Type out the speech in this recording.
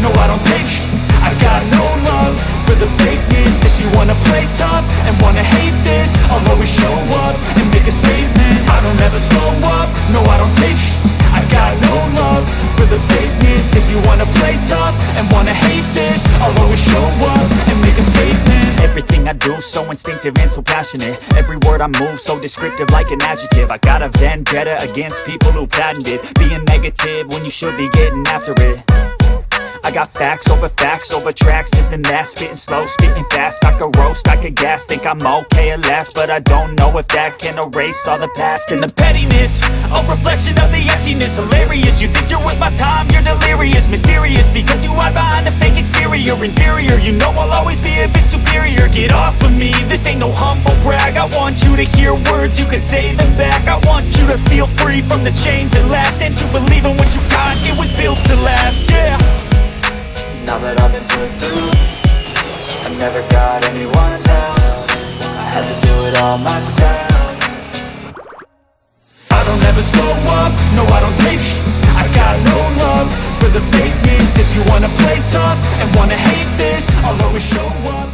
no I don't take sh**. I got no love for the fakeness. If you wanna play tough and wanna hate this, I'll always show up and make a statement. I don't ever slow up, no I don't take sh**. I got no love for the fakeness. If you wanna play tough and wanna hate this, I'll always show up and make a statement. Everything I do so instinctive and so passionate. Every word I move so descriptive like an adjective. I got a vendetta against people who patented being negative when you should be getting after it. I got facts over tracks, this and that. Spitting slow, spitting fast. I could roast, I could gas. Think I'm okay at last, but I don't know if that can erase all the past. And the pettiness, a reflection of the emptiness. Hilarious, you think you're worth my time, you're delirious. Mysterious, because you hide behind a fake exterior. Inferior, you know I'll always be a bit superior. Get off of me, this ain't no humble brag. I want you to hear words, you can say them back. I want you to feel free from the chains that last, and to believe in what you got, it was built to last, yeah. Now that I've been put through, I never got anyone's help. I had to do it all myself. I don't ever slow up, no I don't take sh**. I got no love for the fakeness. If you wanna play tough and wanna hate this, I'll always show up.